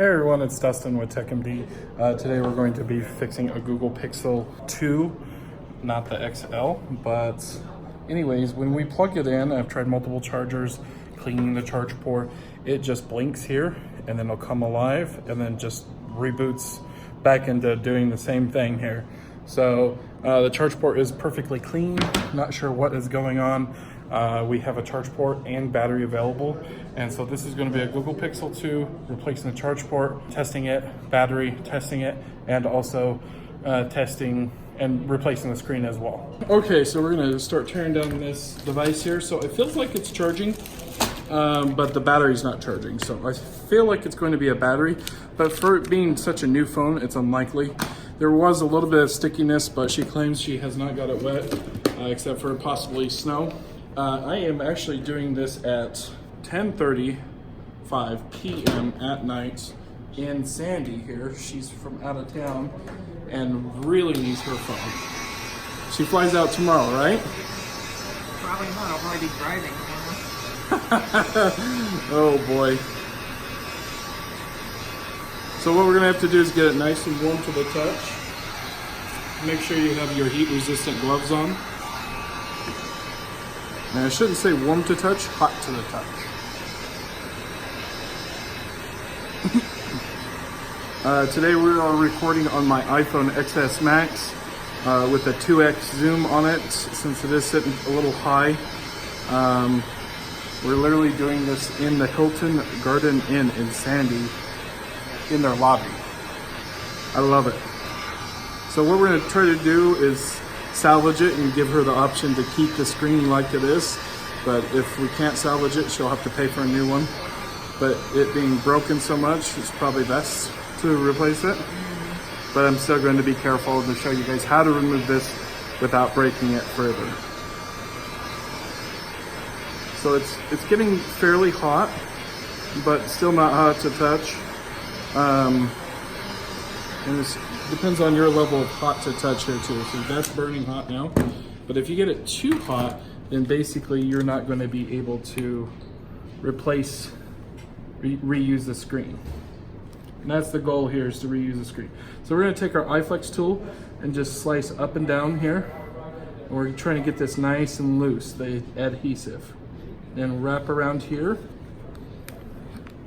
Hey everyone, it's Dustin with TWPD. Today we're going to be fixing a Google Pixel 2, not the XL, but anyways, when we plug it in, I've tried multiple chargers, cleaning the charge port, it just blinks here and then it'll come alive and then just reboots back into doing the same thing here. So the charge port is perfectly clean, not sure what is going on. We have a charge port and battery available. And so this is going to be a Google Pixel 2, replacing the charge port, testing it, battery, testing it, and also testing and replacing the screen as well. Okay, so we're going to start tearing down this device here. So it feels like it's charging, but the battery's not charging. So I feel like it's going to be a battery, but for it being such a new phone, it's unlikely. There was a little bit of stickiness, but she claims she has not got it wet, except for possibly snow. I am actually doing this at 10:35 p.m. at night in Sandy here. She's from out of town and really needs her phone. She flies out tomorrow, right? Probably not. I'll probably be driving. Oh boy. So what we're gonna have to do is get it nice and warm to the touch. Make sure you have your heat resistant gloves on. And I shouldn't say warm to touch, hot to the touch. Today we are recording on my iPhone XS Max with a 2x zoom on it since it is sitting a little high. We're literally doing this in the Hilton Garden Inn in Sandy in their lobby. I love it. So what we're going to try to do is salvage it and give her the option to keep the screen like it is. But if we can't salvage it, she'll have to pay for a new one. But it being broken so much, it's probably best to replace it. But I'm still going to be careful to show you guys how to remove this without breaking it further. So it's getting fairly hot, but still not hot to touch. And this depends on your level of hot to touch here too. So that's burning hot now. But if you get it too hot, then basically you're not going to be able to reuse the screen. And that's the goal here, is to reuse the screen. So we're going to take our Iflex tool and just slice up and down here. And we're trying to get this nice and loose, the adhesive. Then wrap around here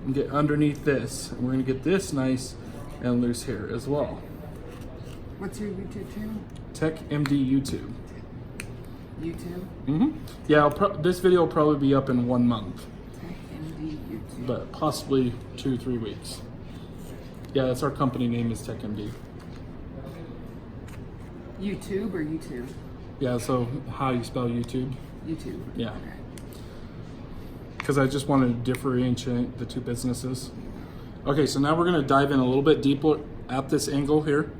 and get underneath this. And we're going to get this nice and loose here as well. What's your YouTube channel? TWPD YouTube. YouTube? Mm-hmm. Yeah, this video will probably be up in 1 month. TWPD YouTube. But possibly 2-3 weeks. Yeah, that's our company name, is TWPD. YouTube or YouTube? Yeah, so how you spell YouTube? YouTube. Yeah. Okay. Because I just wanted to differentiate the two businesses. Okay, so now we're going to dive in a little bit deeper at this angle here.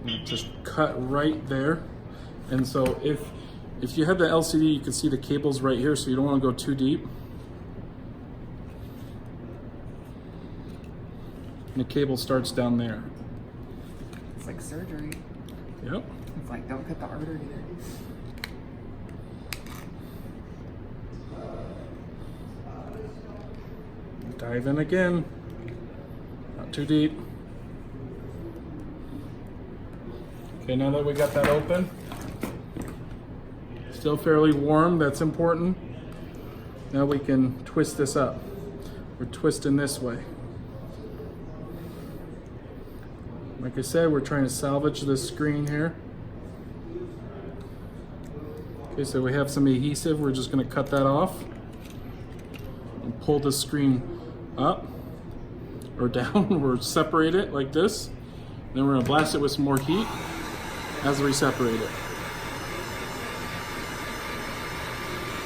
And just cut right there. And so if you have the LCD, you can see the cables right here, so you don't want to go too deep. And the cable starts down there. It's like surgery. Yep. It's like, don't cut the artery there. Dive in again. Not too deep. Okay, now that we got that open, still fairly warm, that's important. Now we can twist this up. We're twisting this way. Like I said, we're trying to salvage this screen here. Okay, so we have some adhesive. We're just going to cut that off and pull the screen up or down or separate it like this. Then we're going to blast it with some more heat as we separate it.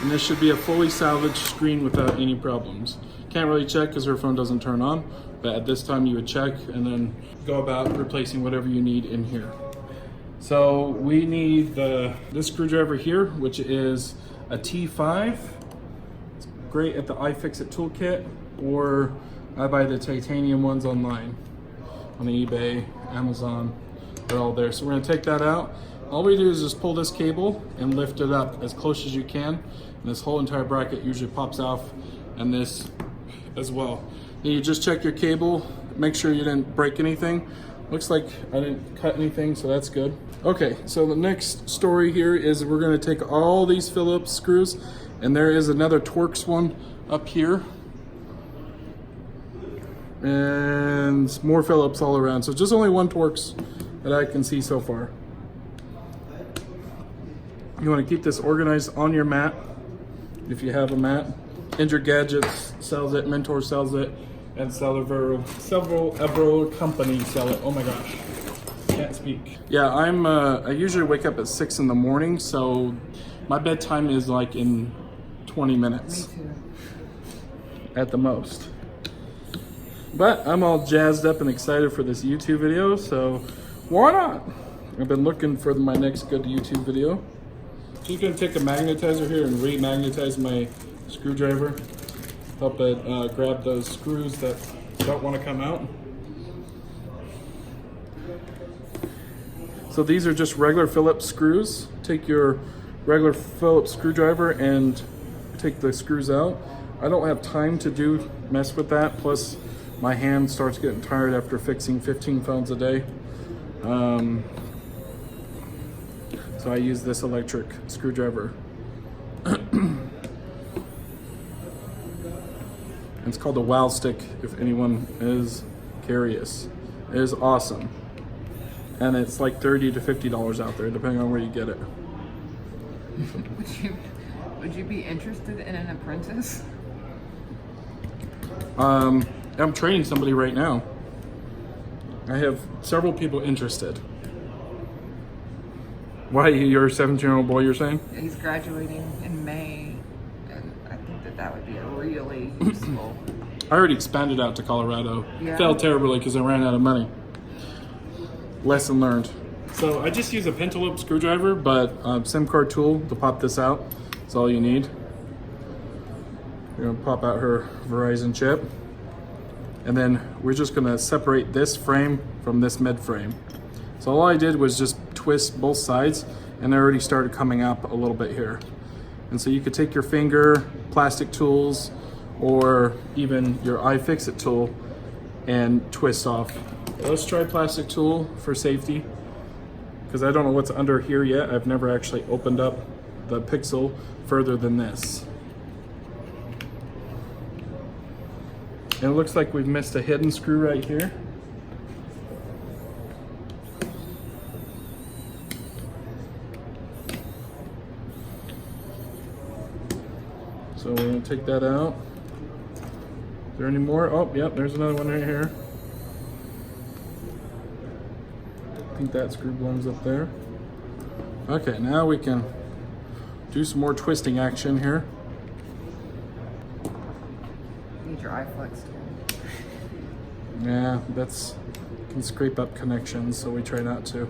And this should be a fully salvaged screen without any problems. Can't really check because her phone doesn't turn on, but at this time you would check and then go about replacing whatever you need in here. So we need this screwdriver here, which is a T5. It's great at the iFixit toolkit, or I buy the titanium ones online on eBay, Amazon, they're all there. So we're gonna take that out. All we do is just pull this cable and lift it up as close as you can. And this whole entire bracket usually pops off and this as well. And you just check your cable, make sure you didn't break anything. Looks like I didn't cut anything, so that's good. Okay, so the next story here is we're gonna take all these Phillips screws, and there is another Torx one up here. And more Phillips all around. So just only one Torx that I can see so far. You want to keep this organized on your mat, if you have a mat. Injured Gadgets sells it, Mentor sells it, and several companies sell it. Oh my gosh, can't speak. Yeah, I usually wake up at 6 in the morning, so my bedtime is like in 20 minutes. Me too. At the most. But I'm all jazzed up and excited for this YouTube video, so why not? I've been looking for my next good YouTube video. She's gonna take a magnetizer here and remagnetize my screwdriver. Help it grab those screws that don't want to come out. So these are just regular Phillips screws. Take your regular Phillips screwdriver and take the screws out. I don't have time to mess with that, plus my hand starts getting tired after fixing 15 phones a day. So I use this electric screwdriver. It's called a Wow Stick, if anyone is curious. It is awesome. And it's like $30 to $50 out there, depending on where you get it. Would you be interested in an apprentice? I'm training somebody right now. I have several people interested. Why, you're a 17-year-old boy, you're saying? He's graduating in May, and I think that would be really useful. I already expanded out to Colorado. Yeah. Failed terribly because I ran out of money. Lesson learned. So I just use a pentaloop screwdriver, but SIM card tool to pop this out. That's all you need. You're gonna pop out her Verizon chip. And then we're just gonna separate this frame from this mid frame. So all I did was just twist both sides, and they already started coming up a little bit here. And so you could take your finger, plastic tools, or even your iFixit tool and twist off. Let's try plastic tool for safety, because I don't know what's under here yet. I've never actually opened up the Pixel further than this. And it looks like we've missed a hidden screw right here. So we're gonna take that out. Is there any more? Oh, yep, there's another one right here. I think that screw belongs up there. Okay, now we can do some more twisting action here. Need your Iflex tool. Yeah, that's can scrape up connections, so we try not to.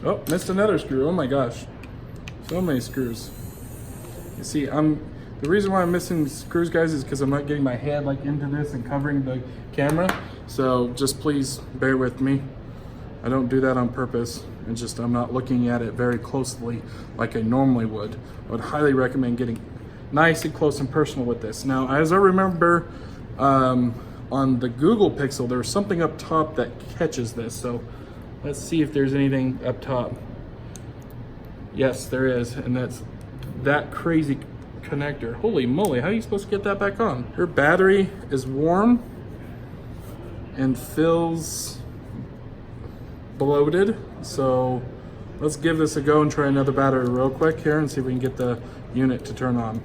Oh, missed another screw. Oh my gosh. So many screws. You see, the reason why I'm missing screws, guys, is because I'm not getting my head like into this and covering the camera. So just please bear with me. I don't do that on purpose. It's just I'm not looking at it very closely like I normally would. I would highly recommend getting nice and close and personal with this. Now, as I remember, on the Google Pixel, there's something up top that catches this. So let's see if there's anything up top. Yes, there is, and that's that crazy connector. Holy moly, how are you supposed to get that back on? Her battery is warm and feels bloated, so let's give this a go and try another battery real quick here and see if we can get the unit to turn on.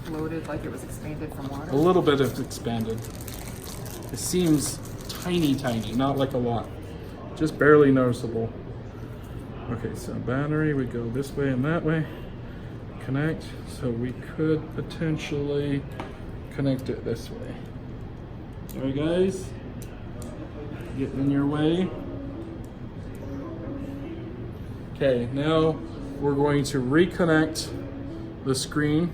Bloated like it was expanded from water? A little bit of expanded. It seems tiny, not like a lot. Just barely noticeable. Okay, so battery, we go this way and that way. Connect, so we could potentially connect it this way. Sorry guys, getting in your way. Okay, now we're going to reconnect the screen.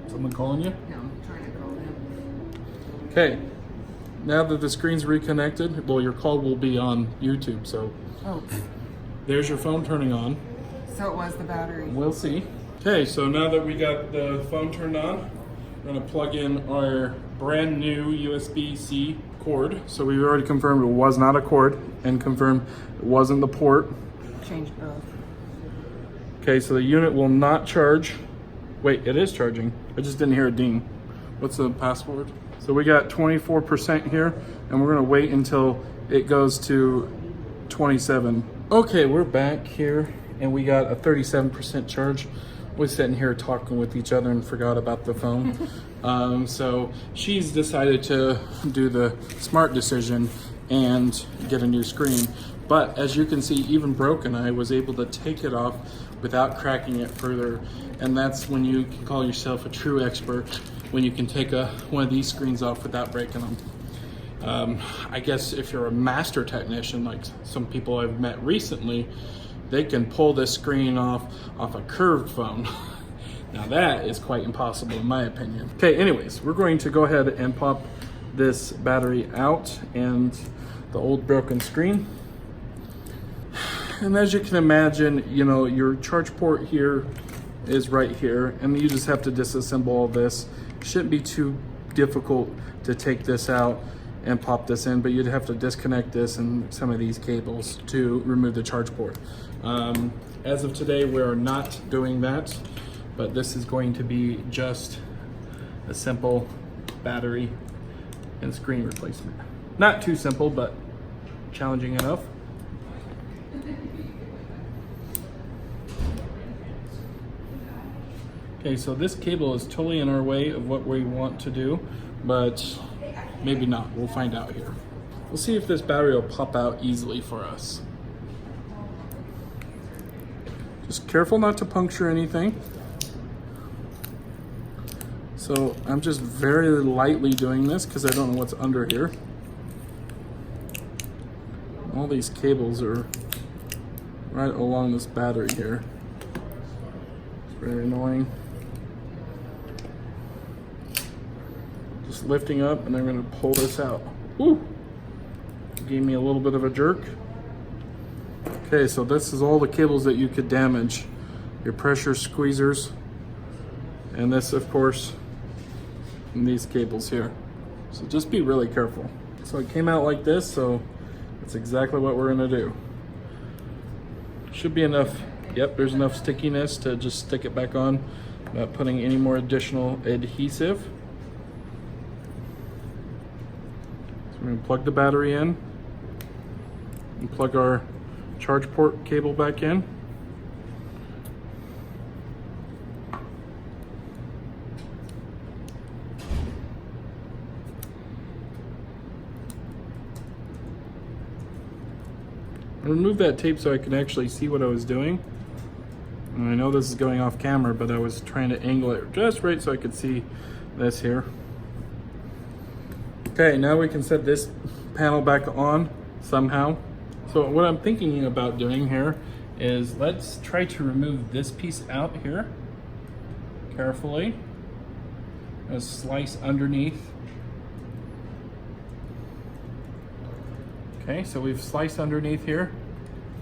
Someone calling you? No, I'm trying Okay, now that the screen's reconnected, well, your call will be on YouTube, so Oh, there's your phone turning on. so it was the battery. We'll see. Okay, so now that we got the phone turned on, we're gonna plug in our brand new USB-C cord. So we already confirmed it was not a cord and confirmed it wasn't the port. Changed both. Okay, so the unit will not charge. Wait, it is charging. I just didn't hear a ding. What's the password? So we got 24% here, and we're gonna wait until it goes to 27. Okay, we're back here, and we got a 37% charge. We're sitting here talking with each other and forgot about the phone. So she's decided to do the smart decision and get a new screen. But as you can see, even broken, I was able to take it off without cracking it further. And that's when you can call yourself a true expert, when you can take one of these screens off without breaking them. I guess if you're a master technician, like some people I've met recently, they can pull this screen off a curved phone. Now that is quite impossible in my opinion. Okay, anyways, we're going to go ahead and pop this battery out and the old broken screen. And as you can imagine, you know, your charge port here is right here, and you just have to disassemble all this. Shouldn't be too difficult to take this out and pop this in, but you'd have to disconnect this and some of these cables to remove the charge port. As of today, we are not doing that, but this is going to be just a simple battery and screen replacement. Not too simple, but challenging enough. Okay, so this cable is totally in our way of what we want to do, but maybe not. We'll find out here. We'll see if this battery will pop out easily for us. Just careful not to puncture anything. So I'm just very lightly doing this because I don't know what's under here. All these cables are right along this battery here. It's very annoying. Just lifting up and I'm going to pull this out. Woo! Gave me a little bit of a jerk. Okay, so this is all the cables that you could damage. Your pressure squeezers, and this of course, and these cables here. So just be really careful. So it came out like this, so that's exactly what we're gonna do. Should be enough. Yep, there's enough stickiness to just stick it back on without putting any more additional adhesive. So we're gonna plug the battery in and plug our charge port cable back in. I removed that tape so I could actually see what I was doing. And I know this is going off camera, but I was trying to angle it just right so I could see this here. Okay, now we can set this panel back on somehow. So what I'm thinking about doing here is let's try to remove this piece out here carefully. A slice underneath. Okay, so we've sliced underneath here.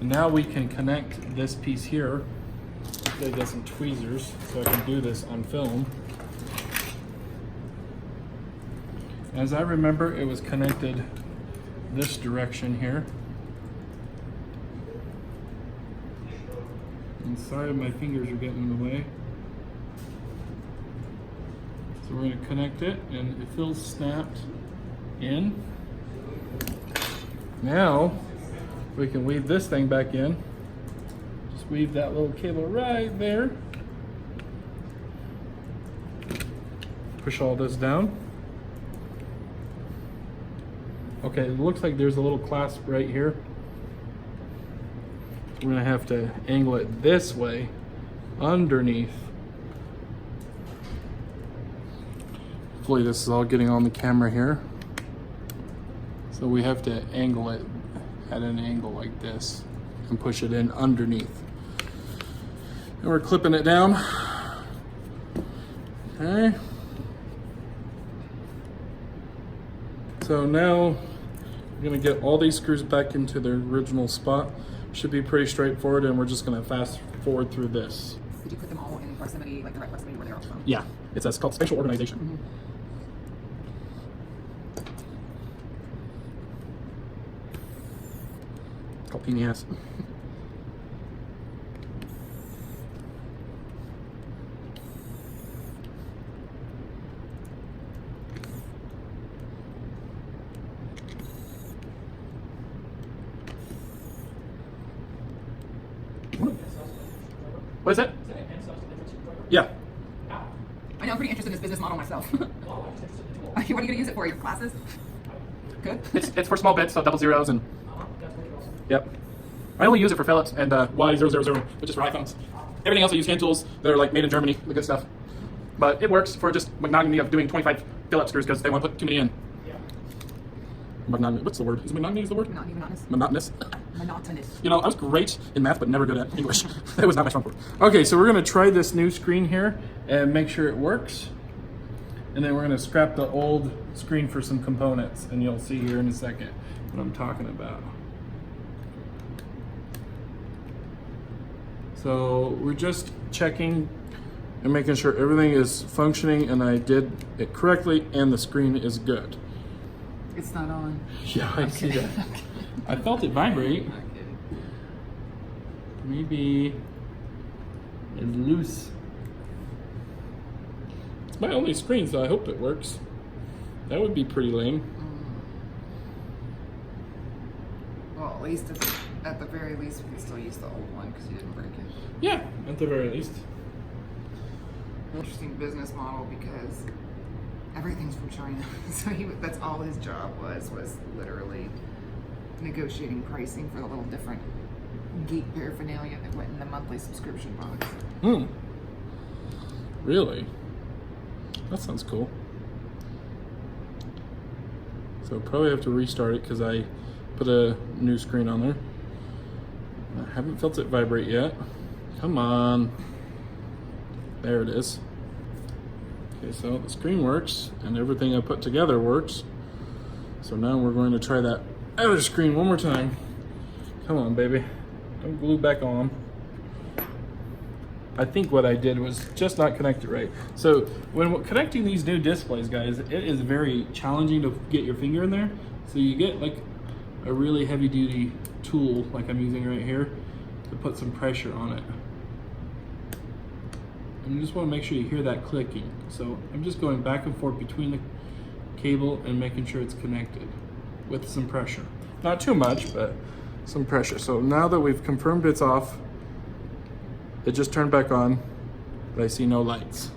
And now we can connect this piece here. Hopefully I got some tweezers so I can do this on film. As I remember, it was connected this direction here. And sorry, my fingers are getting in the way. So we're going to connect it, and it feels snapped in. Now we can weave this thing back in. Just weave that little cable right there. Push all this down. Okay, it looks like there's a little clasp right here. We're gonna have to angle it this way underneath. Hopefully this is all getting on the camera here. So we have to angle it at an angle like this and push it in underneath. And we're clipping it down. Okay. So now I'm gonna get all these screws back into their original spot. Should be pretty straightforward, and we're just gonna fast forward through this. Did you put them all in proximity, like the right proximity where they're all from? Yeah, it's called spatial organization. Mm-hmm. It's called pain in the ass. What is it? Yeah. I know, I'm pretty interested in this business model myself. What are you going to use it for? Your classes? Good. It's for small bits, so double zeros and. Yep. I only use it for Phillips and Y000, which is for iPhones. Everything else I use hand tools that are like made in Germany, the good stuff. But it works for just monotony of doing 25 Phillips screws because they want to put too many in. Monotony. What's the word? Is monotony the word? Monotonous. Monotonous. Monotonous. You know, I was great in math, but never good at English. That was not my strong point. Okay, so we're gonna try this new screen here and make sure it works. And then we're gonna scrap the old screen for some components, and you'll see here in a second what I'm talking about. So we're just checking and making sure everything is functioning and I did it correctly and the screen is good. It's not on. Yeah, I see that. I felt it vibrate. Maybe it's loose. It's my only screen, so I hope it works. That would be pretty lame. Well, at least at the very least, we can still use the old one because you didn't break it. Yeah, at the very least. Interesting business model because everything's from China. So that's all his job was literally negotiating pricing for the little different geek paraphernalia that went in the monthly subscription box. Really? That sounds cool. So probably have to restart it because I put a new screen on there. I haven't felt it vibrate yet. Come on. There it is. Okay, so the screen works and everything I put together works. So now we're going to try that other screen one more time. Come on, baby. Don't glue back on. I think what I did was just not connect it right. So when connecting these new displays, guys, it is very challenging to get your finger in there. So you get like a really heavy duty tool like I'm using right here to put some pressure on it. And you just want to make sure you hear that clicking. So I'm just going back and forth between the cable and making sure it's connected with some pressure. Not too much, but some pressure. So now that we've confirmed it's off, it just turned back on, but I see no lights.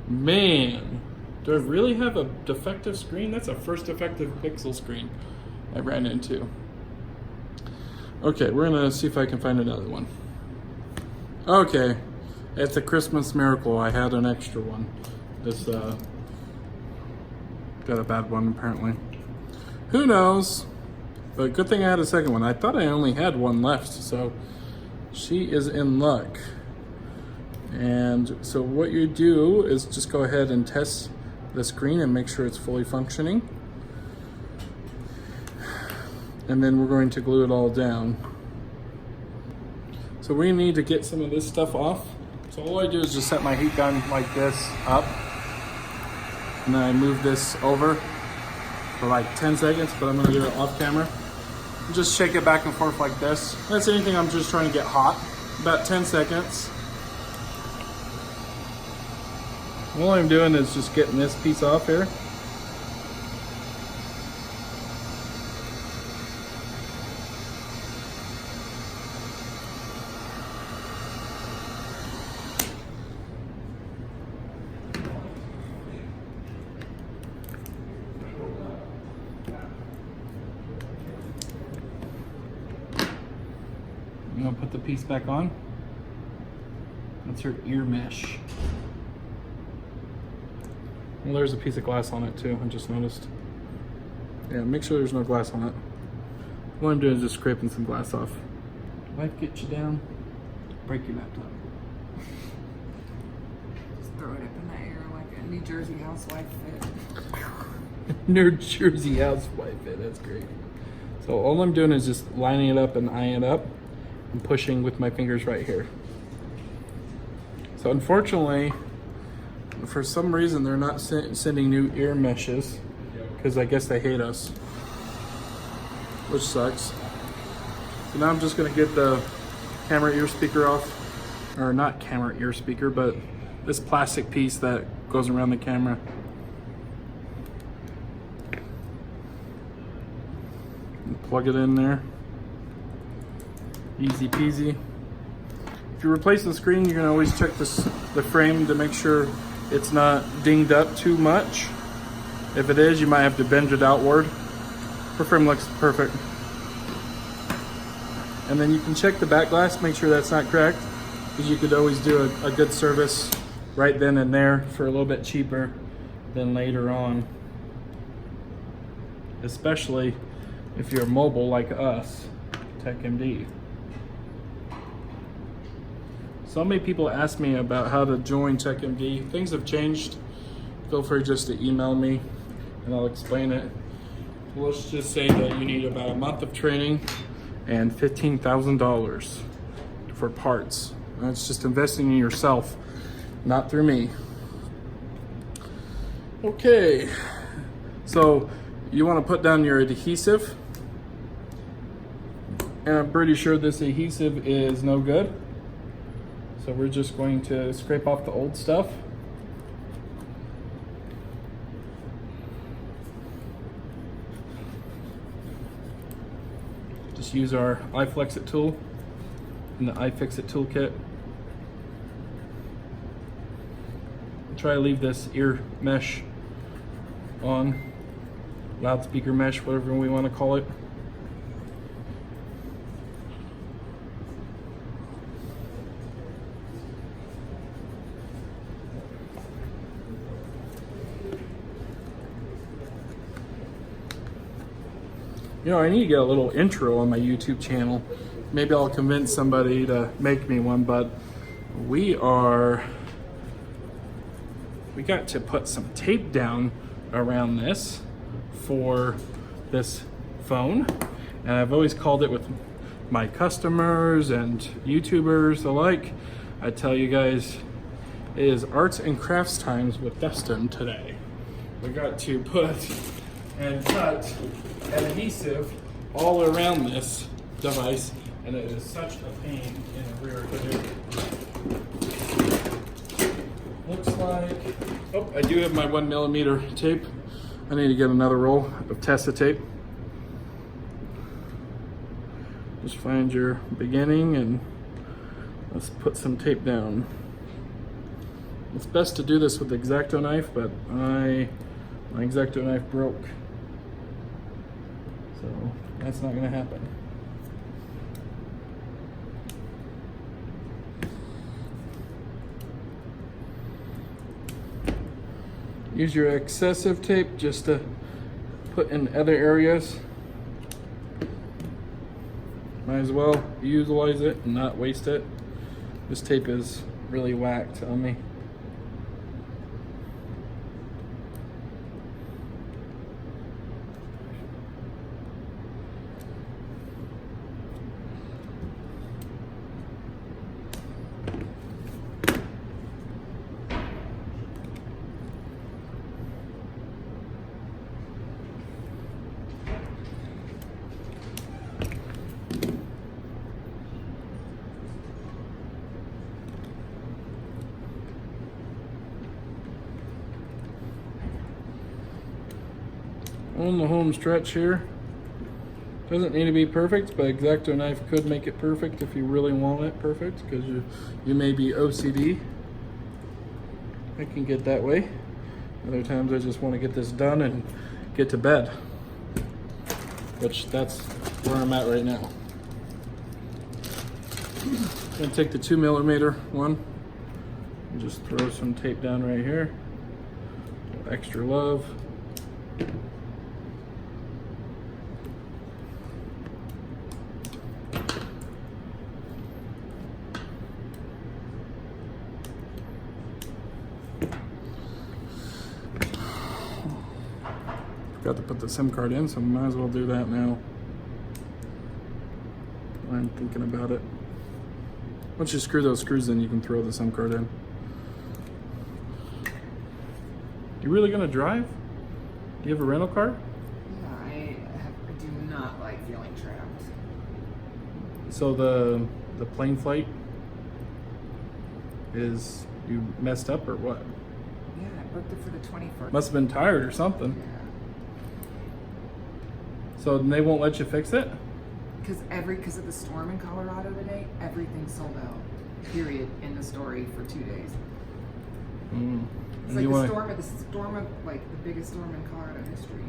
Man, do I really have a defective screen? That's a first defective Pixel screen I ran into. Okay, we're gonna see if I can find another one. Okay, it's a Christmas miracle. I had an extra one. This got a bad one apparently. Who knows? But good thing I had a second one. I thought I only had one left, so she is in luck. And so what you do is just go ahead and test the screen and make sure it's fully functioning. And then we're going to glue it all down. So we need to get some of this stuff off. So all I do is just set my heat gun like this up. And then I move this over for like 10 seconds, but I'm gonna do it off camera. Just shake it back and forth like this. That's anything I'm just trying to get hot. About 10 seconds. All I'm doing is just getting this piece off here. I'm gonna put the piece back on. That's her ear mesh. Well, there's a piece of glass on it too, I just noticed. Yeah, make sure there's no glass on it. What I'm doing is just scraping some glass off. Life get you down, break your laptop. Just throw it up in the air like a New Jersey housewife fit. New Jersey housewife fit, that's great. So all I'm doing is just lining it up and eyeing it up and pushing with my fingers right here. So unfortunately, for some reason, they're not sending new ear meshes because I guess they hate us, which sucks. So now I'm just gonna get the camera ear speaker off, or not camera ear speaker, but this plastic piece that goes around the camera. And plug it in there. Easy peasy. If you replace the screen, you can always check the frame to make sure it's not dinged up too much. If it is, you might have to bend it outward. The frame looks perfect. And then you can check the back glass, make sure that's not cracked, because you could always do a good service right then and there for a little bit cheaper than later on. Especially if you're mobile like us, TechMD. So many people ask me about how to join TechMD. Things have changed. Feel free just to email me and I'll explain it. Let's just say that you need about a month of training and $15,000 for parts. That's just investing in yourself, not through me. Okay, so you want to put down your adhesive. And I'm pretty sure this adhesive is no good. So we're just going to scrape off the old stuff. Just use our Iflex tool and the iFix-It toolkit. Try to leave this ear mesh on, loudspeaker mesh, whatever we want to call it. You know, I need to get a little intro on my YouTube channel. Maybe I'll convince somebody to make me one, but we got to put some tape down around this for this phone. And I've always called it, with my customers and YouTubers alike, I tell you guys, it is arts and crafts times with Dustin today. We got to put and cut adhesive all around this device, and it is such a pain in the rear to do. Looks like, oh, I do have my 1mm tape. I need to get another roll of Tessa tape. Just find your beginning and let's put some tape down. It's best to do this with the X-Acto knife, but my X-Acto knife broke. So that's not gonna happen. Use your excessive tape just to put in other areas. Might as well utilize it and not waste it. This tape is really whacked on me. On the home stretch here. Doesn't need to be perfect, but X-Acto knife could make it perfect if you really want it perfect, because you may be OCD. I can get that way. Other times I just want to get this done and get to bed, which that's where I'm at right now. I'm gonna take the 2mm one and just throw some tape down right here. A little extra love. forgot to put the SIM card in, so might as well do that now. I'm thinking about it. Once you screw those screws in, you can throw the SIM card in. You really gonna drive? Do you have a rental car? Yeah, I do not like feeling trapped. So the plane flight is, you messed up or what? Yeah, I booked it for the 21st. Must have been tired or something. Yeah. So they won't let you fix it? Because of the storm in Colorado today, everything's sold out. Period. End of story for 2 days. Mm. It's like the storm of like the biggest storm in Colorado history.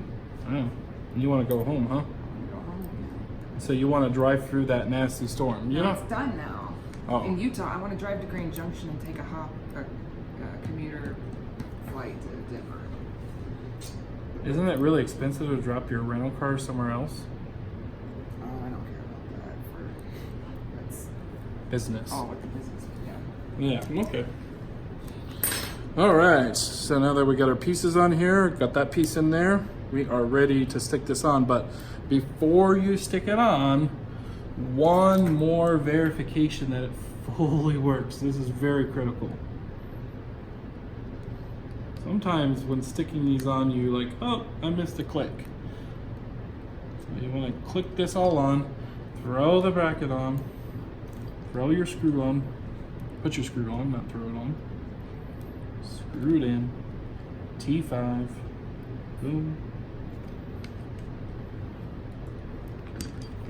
Oh. And you want to go home, huh? I want to go home now. So you want to drive through that nasty storm? No, it's done now. Oh. In Utah, I want to drive to Grand Junction and take a commuter flight to Denver. Isn't it really expensive to drop your rental car somewhere else? Oh, I don't care about that. That's Business. all with the business. Yeah, okay. All right, so now that we got our pieces on here, got that piece in there, we are ready to stick this on. But before you stick it on, one more verification that it fully works. This is very critical. Sometimes when sticking these on, you like, oh, I missed a click. So you want to click this all on, throw the bracket on, throw your screw on, put your screw on, not throw it on. Screw it in, T5, boom.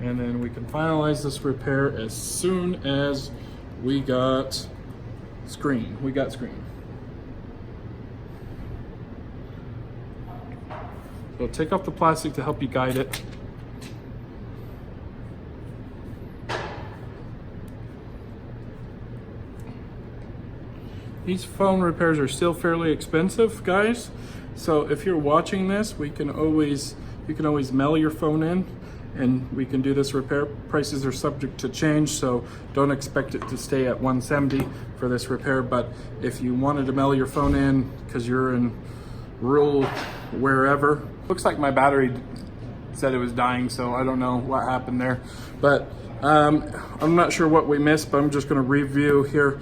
And then we can finalize this repair as soon as we got screen. We got screen. So take off the plastic to help you guide it. These phone repairs are still fairly expensive, guys. So if you're watching this, you can always mail your phone in and we can do this repair. Prices are subject to change, so don't expect it to stay at $170 for this repair. But if you wanted to mail your phone in because you're in rural wherever, looks like my battery said it was dying, so I don't know what happened there. But I'm not sure what we missed, but I'm just gonna review here.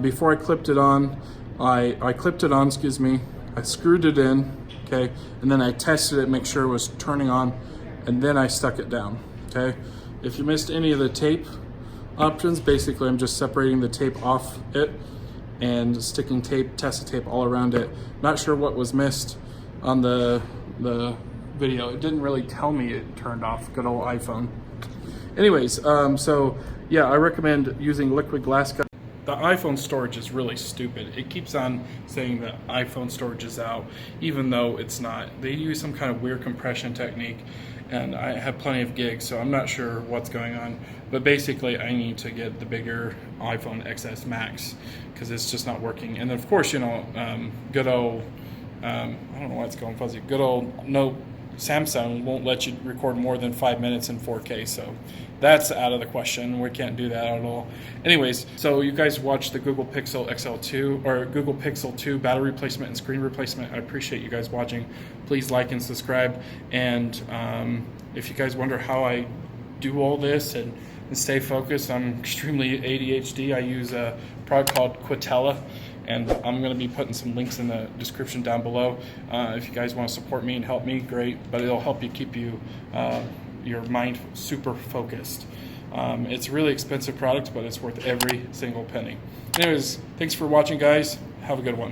Before I clipped it on, I clipped it on, excuse me, I screwed it in, okay, and then I tested it, make sure it was turning on, and then I stuck it down, okay? If you missed any of the tape options, basically I'm just separating the tape off it and sticking tape, test tape all around it. Not sure what was missed on the video. It didn't really tell me it turned off, good old iPhone. Anyways, so yeah, I recommend using liquid glass cut. The iPhone storage is really stupid. It keeps on saying that iPhone storage is out, even though it's not. They use some kind of weird compression technique, and I have plenty of gigs, so I'm not sure what's going on. But basically, I need to get the bigger iPhone XS Max because it's just not working. And of course, you know, good old, I don't know why it's going fuzzy, good old Samsung won't let you record more than 5 minutes in 4K, so that's out of the question. We can't do that at all. Anyways, so you guys watched the Google Pixel XL2 or Google Pixel 2 battery replacement and screen replacement. I appreciate you guys watching. Please like and subscribe. And if you guys wonder how I do all this and stay focused, I'm extremely ADHD. I use a product called Qualia, and I'm going to be putting some links in the description down below. If you guys want to support me and help me, great, but it'll help you keep your mind super focused. It's a really expensive product, but it's worth every single penny. Anyways, thanks for watching, guys. Have a good one.